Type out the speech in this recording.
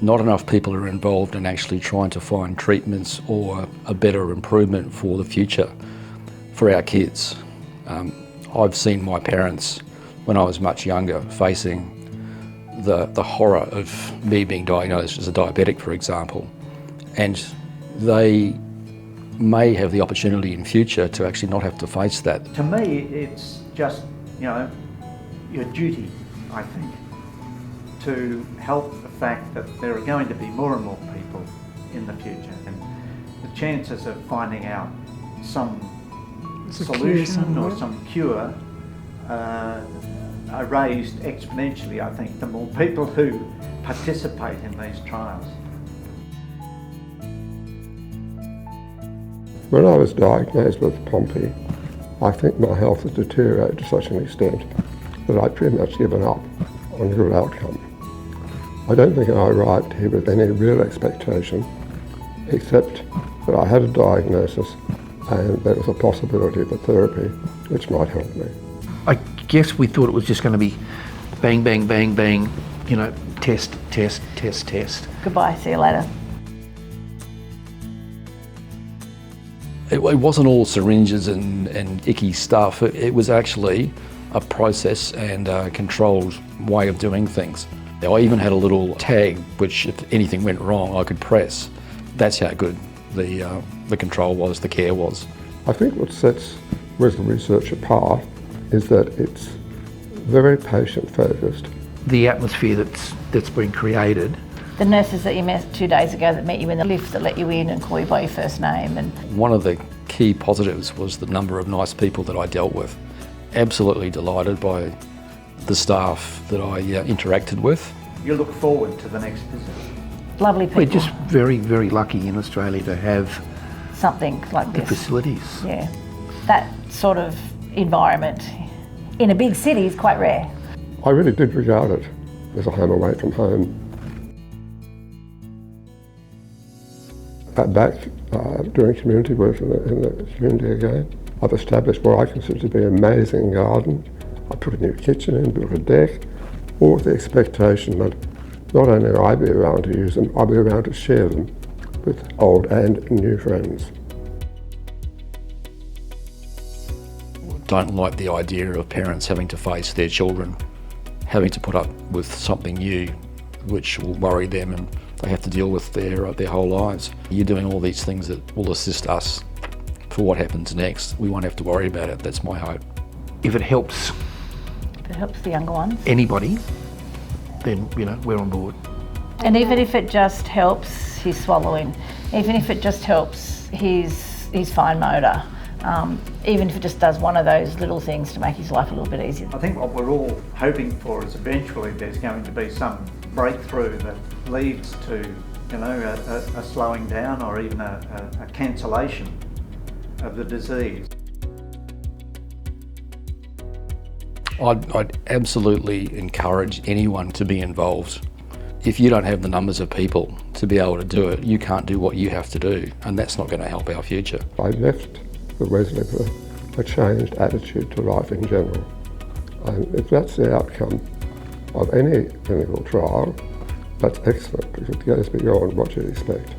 not enough people are involved in actually trying to find treatments or a better improvement for the future for our kids. I've seen my parents, when I was much younger, facing the horror of me being diagnosed as a diabetic, for example, and they may have the opportunity in future to actually not have to face that. To me, it's just, your duty, I think, to help the fact that there are going to be more and more people in the future, and the chances of finding out some solution or some cure are raised exponentially, I think, the more people who participate in these trials. When I was diagnosed with Pompey, I think my health had deteriorated to such an extent that I'd pretty much given up on a good outcome. I don't think I arrived here with any real expectation, except that I had a diagnosis and there was a possibility for therapy which might help me. I guess we thought it was just going to be bang, bang, bang, bang, test, test, test, test. Goodbye, see you later. It wasn't all syringes and icky stuff. It was actually a process and a controlled way of doing things. I even had a little tag which, if anything went wrong, I could press. That's how good the control was, the care was. I think what sets Wesley Research apart is that it's very patient-focused. The atmosphere that's been created. The nurses that you met 2 days ago that met you in the lift, that let you in and call you by your first name. And one of the key positives was the number of nice people that I dealt with. Absolutely delighted by the staff that I interacted with. You look forward to the next visit. Lovely people. We're just very, very lucky in Australia to have something like the this. Facilities. Yeah. That sort of environment in a big city is quite rare. I really did regard it as a home away from home. Back doing community work in the community again, I've established what I consider to be an amazing garden. I put a new kitchen in, built a deck, all with the expectation that not only will I be around to use them, I'll be around to share them with old and new friends. Don't like the idea of parents having to face their children having to put up with something new which will worry them and they have to deal with their whole lives. You're doing all these things that will assist us for what happens next. We won't have to worry about it. That's my hope. If it helps the younger ones, anybody, then we're on board. And even if it just helps his swallowing, even if it just helps his fine motor, even if it just does one of those little things to make his life a little bit easier. I think what we're all hoping for is eventually there's going to be some breakthrough that leads to, a slowing down or even a cancellation of the disease. I'd absolutely encourage anyone to be involved. If you don't have the numbers of people to be able to do it, you can't do what you have to do, and that's not going to help our future. I left the Wesley with a changed attitude to life in general. And if that's the outcome of any clinical trial, that's excellent because it goes beyond what you'd expect.